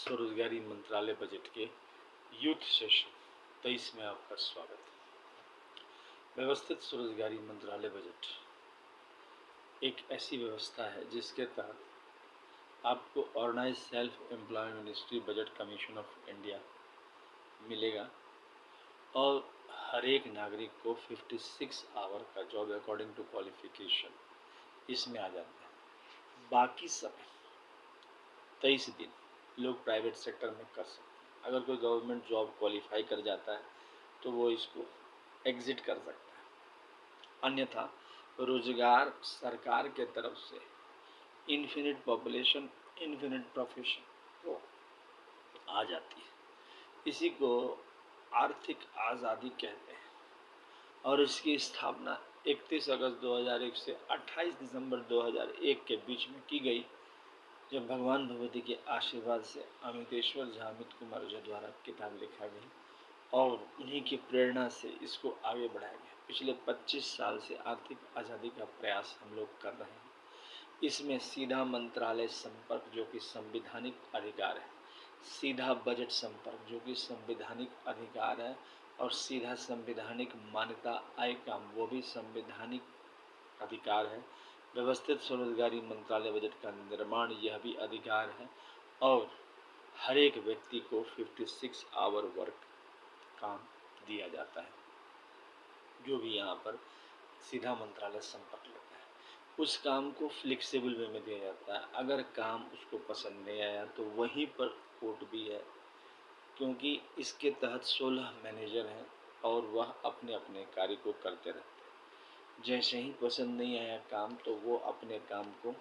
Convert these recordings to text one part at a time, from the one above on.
स्वरोजगारी मंत्रालय बजट के यूथ सेशन 23 में आपका स्वागत है। व्यवस्थित स्वरोजगारी मंत्रालय बजट एक ऐसी व्यवस्था है जिसके तहत आपको organise self employment ministry budget commission of India मिलेगा और हर एक नागरिक को 56 आवर का जॉब अकॉर्डिंग टू क्वालिफिकेशन इसमें आ जाता है। बाकी समय 23 दिन लोग प्राइवेट सेक्टर में कर सकते हैं। अगर कोई गवर्नमेंट जॉब क्वालिफाई कर जाता है तो वो इसको एग्जिट कर सकता है, अन्यथा रोजगार सरकार के तरफ से इन्फिनिट पॉपुलेशन इन्फिनिट प्रोफेशन वो आ जाती है। इसी को आर्थिक आज़ादी कहते हैं और इसकी स्थापना 31 अगस्त 2001 से 28 दिसंबर 2001 के बीच में की गई, जब भगवान भगवती के आशीर्वाद से अमितेश्वर झा अमित कुमार झा द्वारा किताब लिखा गया और उन्हीं की प्रेरणा से इसको आगे बढ़ाया गया। पिछले 25 साल से आर्थिक आज़ादी का प्रयास हम लोग कर रहे हैं। इसमें सीधा मंत्रालय संपर्क जो कि संवैधानिक अधिकार है, सीधा बजट संपर्क जो कि संवैधानिक अधिकार है और सीधा संवैधानिक मान्यता आय का वो भी संवैधानिक अधिकार है। व्यवस्थित स्वरोजगारी मंत्रालय बजट का निर्माण यह भी अधिकार है और हर एक व्यक्ति को 56 आवर वर्क काम दिया जाता है, जो भी यहाँ पर सीधा मंत्रालय संपर्क लेता है। उस काम को फ्लेक्सिबल वे में दिया जाता है। अगर काम उसको पसंद नहीं आया तो वहीं पर कोर्ट भी है, क्योंकि इसके तहत 16 मैनेजर हैं और वह अपने अपने कार्य को करते रहते हैं। जैसे ही पसंद नहीं आया काम तो वो अपने काम को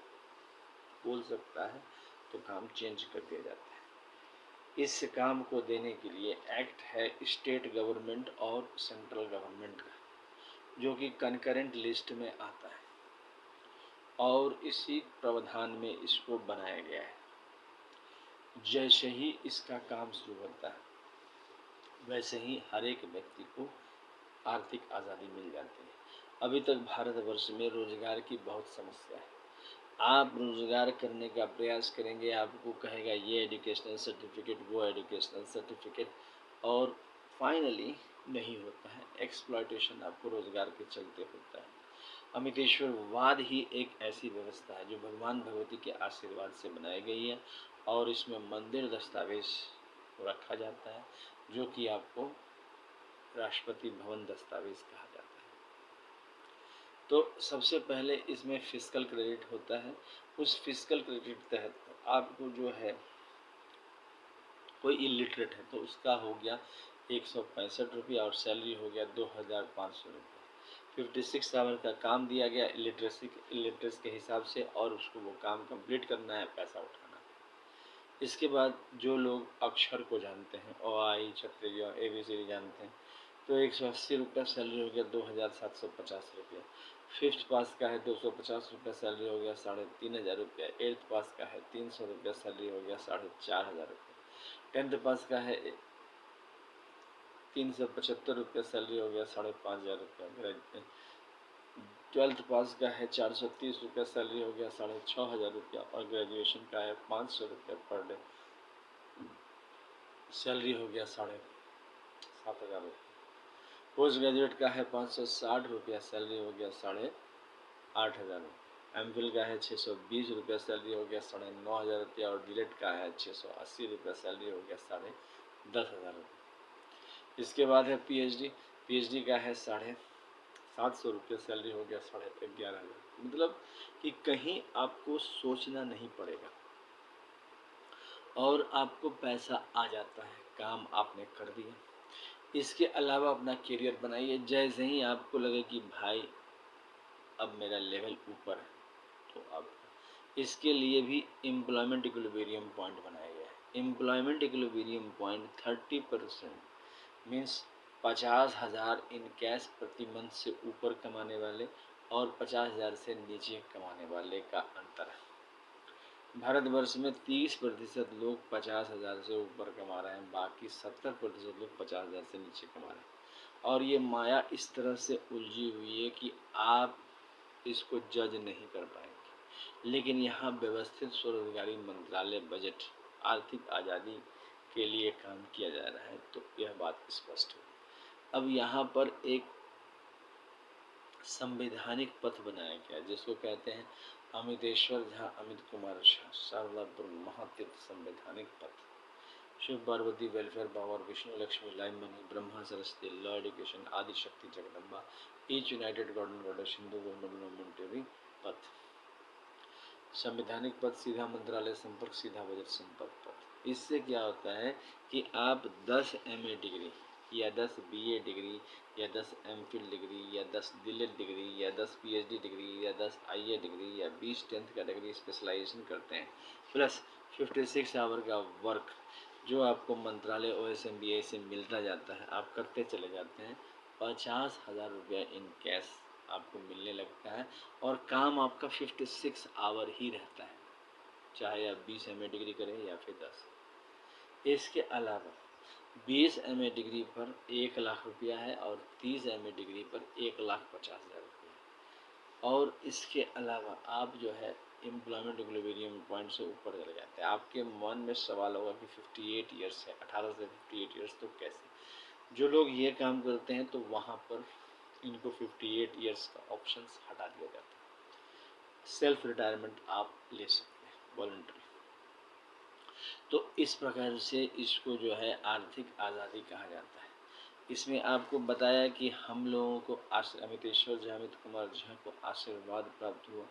बोल सकता है तो काम चेंज कर दिया जाता है। इस काम को देने के लिए एक्ट है स्टेट गवर्नमेंट और सेंट्रल गवर्नमेंट का, जो कि कंकरेंट लिस्ट में आता है और इसी प्रावधान में इसको बनाया गया है। जैसे ही इसका काम शुरू होता है वैसे ही हर एक व्यक्ति को आर्थिक आज़ादी मिल जाती है। अभी तक भारतवर्ष में रोजगार की बहुत समस्या है। आप रोजगार करने का प्रयास करेंगे, आपको कहेगा ये एजुकेशनल सर्टिफिकेट वो एजुकेशनल सर्टिफिकेट, और फाइनली नहीं होता है। एक्सप्लॉयटेशन आपको रोजगार के चलते होता है। अमितेश्वरवाद ही एक ऐसी व्यवस्था है जो भगवान भगवती के आशीर्वाद से बनाई गई है और इसमें मंदिर दस्तावेज रखा जाता है, जो कि आपको राष्ट्रपति भवन दस्तावेज कहा जाता है। तो सबसे पहले इसमें फिस्कल क्रेडिट होता है। उस फिस्कल क्रेडिट तहत आपको जो है कोई इलिटरेट है तो उसका हो गया 165 रुपया और सैलरी हो गया 2500 रुपये। 56 आवर का काम दिया गया इलिटरेसी के हिसाब से और उसको वो काम कंप्लीट करना है, पैसा उठाना है। इसके बाद जो लोग अक्षर को जानते हैं, ओ आई छत्तीय ABCD जानते हैं, तो 180 रुपया सैलरी हो गया 2750 रुपया। फिफ्थ पास का है 250 रुपया सैलरी हो गया 3500 रुपया। एट्थ पास का है 300 रुपया सैलरी हो गया 4500 रुपया। 10th पास का है 375 रुपया सैलरी हो गया 5500 रुपया। 12th पास का है 430 रुपया सैलरी हो गया 6500 रुपया और ग्रेजुएशन का है 500 रुपया पर डे सैलरी हो गया 7500 रुपया। पोस्ट ग्रेजुएट का है 560 रुपया सैलरी हो गया 8500 रुपया। एमफिल का है 620 रुपया सैलरी हो गया 9500 रुपया और डीलेट का है 680 रुपया सैलरी हो गया 10,500 रुपया। इसके बाद है पीएचडी का है 750 रुपया सैलरी हो गया 11,500। मतलब कि कहीं आपको सोचना नहीं पड़ेगा और आपको पैसा आ जाता है, काम आपने कर दिया। इसके अलावा अपना करियर बनाइए। जैसे ही आपको लगे कि भाई अब मेरा लेवल ऊपर है, तो अब इसके लिए भी एम्प्लॉयमेंट इक्विलिब्रियम पॉइंट बनाया गया है। Employment equilibrium point 30% means 50,000 in cash प्रति मंथ से ऊपर कमाने वाले और 50,000 से नीचे कमाने वाले का अंतर है। भारतवर्ष में 30% लोग 50,000 से ऊपर कमा रहे हैं, बाकी 70% लोग 50,000 से नीचे कमा रहे हैं। और ये माया इस तरह से उलझी हुई है कि आप इसको जज नहीं कर पाएंगे। लेकिन यहाँ व्यवस्थित स्वरोजगारी मंत्रालय बजट आर्थिक आज़ादी के लिए काम किया जा रहा है, तो यह बात स्पष्ट है। अब यहाँ पर एक संवैधानिक पथ बनाया गया जिसको कहते हैं अमितेश्वर झा अमित कुमार झा शारदापुर महातीर्थ संवैधानिक पथ। Shiv Parvati welfare power Vishnu Lakshmi live money Brahma Saraswati law education Adi Shakti Jagdamba each united Gordon goddess Hindu government गवर्नमेंटरी पथ। संवैधानिक पद सीधा मंत्रालय संपर्क सीधा बजट संपर्क पद। इससे क्या होता है कि आप 10 MA डिग्री या 10 BA डिग्री या 10 MPhil डिग्री या 10 DLED डिग्री या 10 PhD डिग्री या 10 IA डिग्री या 20 10th कैटेगरी स्पेशलाइजेशन करते हैं प्लस 56 आवर का वर्क जो आपको मंत्रालय OSMBI से मिलता जाता है, आप करते चले जाते हैं। 50,000 रुपया इन कैश आपको मिलने लगता है और काम आपका 56 आवर ही रहता है, चाहे आप 20 MA डिग्री करें या फिर 10। इसके अलावा 20 MA डिग्री पर 1 लाख रुपया है और 30 MA डिग्री पर 1,50,000 रुपया। और इसके अलावा आप जो है एम्प्लॉयमेंट इक्विलिब्रियम पॉइंट से ऊपर चले जाते हैं। आपके मन में सवाल होगा कि 58 ईयर्स है, 18 से 58 ईयर्स तो कैसे? जो लोग ये काम करते हैं तो वहाँ पर इनको 58 ईयर्स का ऑप्शन हटा दिया जाता है। सेल्फ रिटायरमेंट आप ले सकते हैं वॉलंटरी। तो इस प्रकार से इसको जो है आर्थिक आज़ादी कहा जाता है। इसमें आपको बताया कि हम लोगों को अमितेश्वर झा अमित कुमार झा को आशीर्वाद प्राप्त हुआ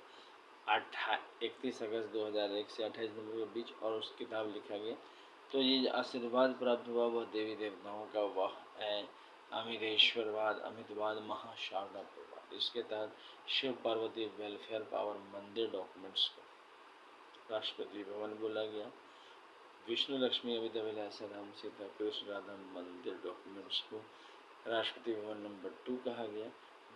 31 अगस्त 2001 से 28 नवंबर के बीच, और उस किताब लिखा गया। तो ये आशीर्वाद प्राप्त हुआ वह देवी देवताओं का वह है अमितेश्वरवाद अमितवाद महाशारदापुरवाद। इसके तहत शिव पार्वती वेलफेयर पावर मंदिर डॉक्यूमेंट्स को राष्ट्रपति भवन बोला गया। विष्णु लक्ष्मी अमित अभिलाष राम सीता कृष्ण राधा मंदिर डॉक्यूमेंट्स को राष्ट्रपति भवन नंबर 2 कहा गया।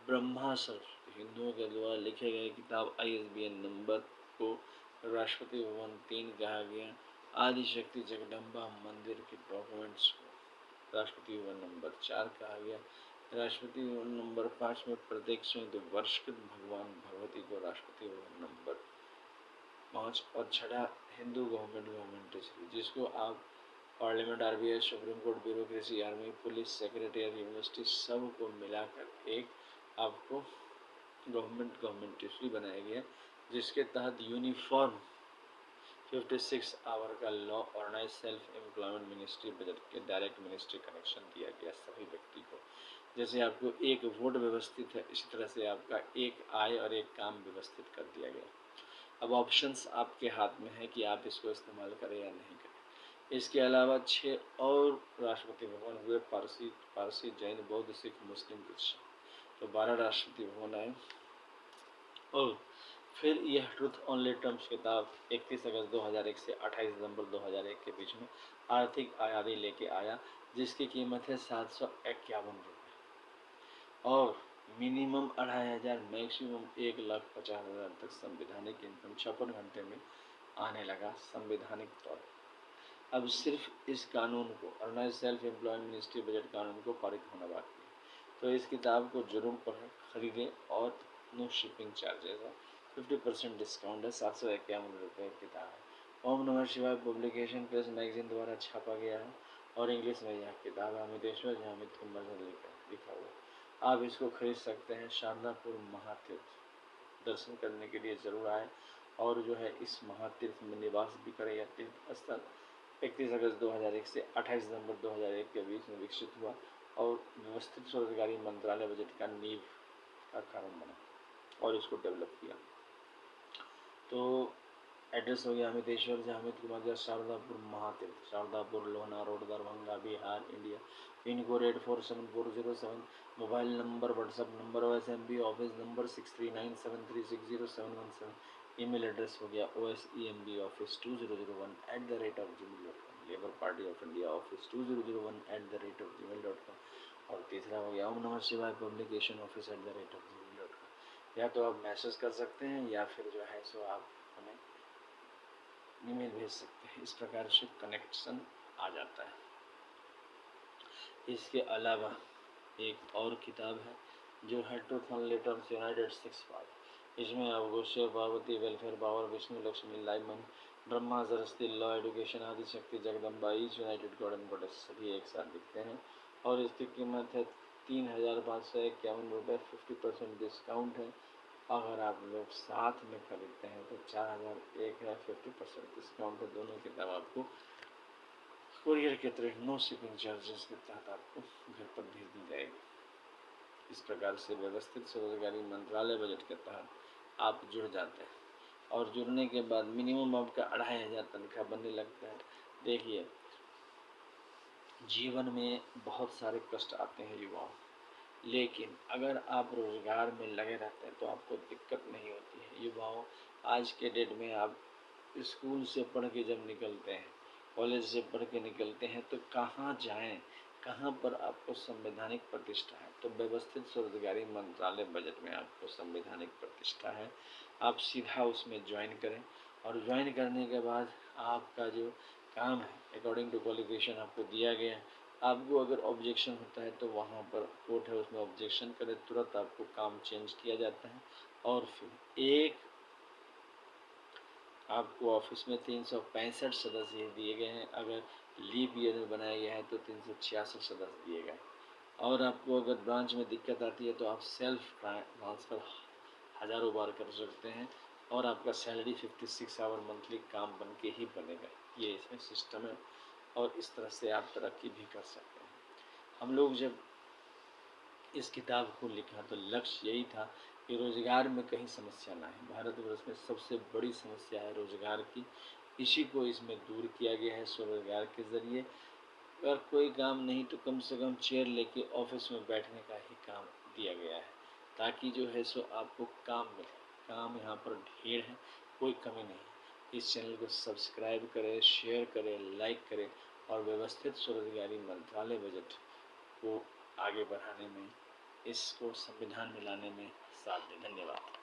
ब्रह्मा सरस्वती हिंदुओं के द्वारा लिखे गए किताब ISBN नंबर को राष्ट्रपति भवन 3 कहा गया। आदि शक्ति जगदम्बा मंदिर के डॉक्यूमेंट्स को राष्ट्रपति भवन नंबर 4 कहा गया। राष्ट्रपति भवन नंबर 5 में प्रत्येक संयुक्त वर्षकृत भगवान भगवती को राष्ट्रपति भवन नंबर 5 और छठा हिंदू गवर्नमेंट जिसको आप parliament RBI supreme court bureaucracy army police secretary university सब को मिलाकर एक आपको गवर्नमेंट बनाया गया, जिसके तहत यूनिफॉर्म 56 आवर का law organise self employment ministry budget के डायरेक्ट मिनिस्ट्री कनेक्शन दिया गया सभी व्यक्ति को। जैसे आपको एक वोट व्यवस्थित है, इसी तरह से आपका एक आय और एक काम व्यवस्थित कर दिया गया। अब ऑप्शंस आपके हाथ में है कि आप इसको इस्तेमाल करें या नहीं करें। इसके अलावा 6 और राष्ट्रपति भवन हुए पारसी जैन बौद्ध सिख मुस्लिम क्रिश्चियन, तो 12 राष्ट्रपति भवन आए। और फिर यह ट्रुथ ऑनली टर्म्स किताब 31 अगस्त 2001 से 28 दिसंबर 2001 के बीच में आर्थिक आज़ादी लेके आया, जिसकी कीमत है 751 रुपये और मिनिमम 2,500 मैक्सिमम 1,50,000 तक संवैधानिक इनकम 56 घंटे में आने लगा संवैधानिक तौर। अब सिर्फ इस कानून को organise self employment ministry budget कानून को पारित होना बाकी है, तो इस किताब को जरूर पढ़ें खरीदें और नो शिपिंग चार्जेस है, 50% डिस्काउंट है, 751 रुपये की किताब है। ओम नमः शिवाय पब्लिकेशन प्रेस मैगजीन द्वारा छापा गया है और इंग्लिश में यह किताब अमितेश्वर झा अमित कुमार झा लिखा हुआ। आप इसको खरीद सकते हैं। शारदापुर महातीर्थ दर्शन करने के लिए ज़रूर आए और जो है इस महातीर्थ में निवास भी करें। यह तीर्थ स्थल 31 अगस्त 2001 से 28 दिसंबर 2001 के बीच में विकसित हुआ और व्यवस्थित स्वरोजगारी मंत्रालय बजट का नींव का कारण बना और इसको डेवलप किया। तो एड्रेस हो गया Amiteshwar Jha Amit Kumar Jha Sharadapur Mahatirth, Sharadapur Lohna road Darbhanga Bihar India, pin code 847407, mobile number WhatsApp number OSMB office number 6397360717। Email address हो गया OSEMBoffice2001@gmail.com, labour party of India office 2001@gmail.com। और तीसरा हो गया ओम नमः शिवाय पब्लिकेशन ऑफिस@gmail.com। या तो आप मैसेज कर सकते हैं या फिर जो है सो आप हमें ईमेल भेज सकते हैं। इस प्रकार से कनेक्शन आ जाता है। इसके अलावा एक और किताब है जो है truth only terms united 6 part. इसमें आपको Shiv Parvati welfare power Vishnu Lakshmi live money Brahma Saraswati law education Adi Shakti Jagdamba each united god and goddess सभी एक साथ दिखते हैं और इसकी कीमत है 3,551 रुपये। 50% डिस्काउंट है। अगर आप लोग साथ में खरीदते हैं तो 4,001 है। 50% डिस्काउंट है। दोनों किताब आपको कुरियर के तहत नो शिपिंग चार्जेस के तहत आपको घर पर भेज दी जाएगी। इस प्रकार से व्यवस्थित स्वरोजगारी मंत्रालय बजट के तहत आप जुड़ जाते हैं और जुड़ने के बाद मिनिमम आपका 2,500 तनख्वाह बनने लगता है। देखिए, जीवन में बहुत सारे कष्ट आते हैं युवाओं, लेकिन अगर आप रोजगार में लगे रहते हैं तो आपको दिक्कत नहीं होती है। युवाओं, आज के डेट में आप स्कूल से पढ़ के जब निकलते हैं, कॉलेज से पढ़ के निकलते हैं तो कहाँ जाएं, कहाँ पर आपको संवैधानिक प्रतिष्ठा है? तो व्यवस्थित स्वरोजगारी मंत्रालय बजट में आपको संवैधानिक प्रतिष्ठा है। आप सीधा उसमें ज्वाइन करें और ज्वाइन करने के बाद आपका जो काम है अकॉर्डिंग टू क्वालिफिकेशन आपको दिया गया है। आपको अगर ऑब्जेक्शन होता है तो वहाँ पर कोर्ट है, उसमें ऑब्जेक्शन करें, तुरंत आपको काम चेंज किया जाता है। और फिर एक आपको ऑफिस में 365 सदस्य दिए गए हैं। अगर लीप ईयर में बनाया गया है तो 366 सदस्य दिए गए। और आपको अगर ब्रांच में दिक्कत आती है तो आप सेल्फ ट्रांसफ़र हज़ारों बार कर सकते हैं और आपका सैलरी 56 आवर मंथली काम बन के ही बनेगा। ये इसमें सिस्टम है और इस तरह से आप तरक्की भी कर सकते हैं। हम लोग जब इस किताब को लिखा तो लक्ष्य यही था कि रोज़गार में कहीं समस्या ना है। भारतवर्ष में सबसे बड़ी समस्या है रोज़गार की, इसी को इसमें दूर किया गया है स्वरोजगार के ज़रिए। अगर कोई काम नहीं तो कम से कम चेयर लेके ऑफिस में बैठने का ही काम दिया गया है, ताकि जो है सो आपको काम मिले। काम यहाँ पर ढेर है, कोई कमी नहीं। इस चैनल को सब्सक्राइब करें, शेयर करें, लाइक करें और व्यवस्थित स्वरोजगारी मंत्रालय बजट को आगे बढ़ाने में, इसको संविधान में लाने में साथ दें। धन्यवाद।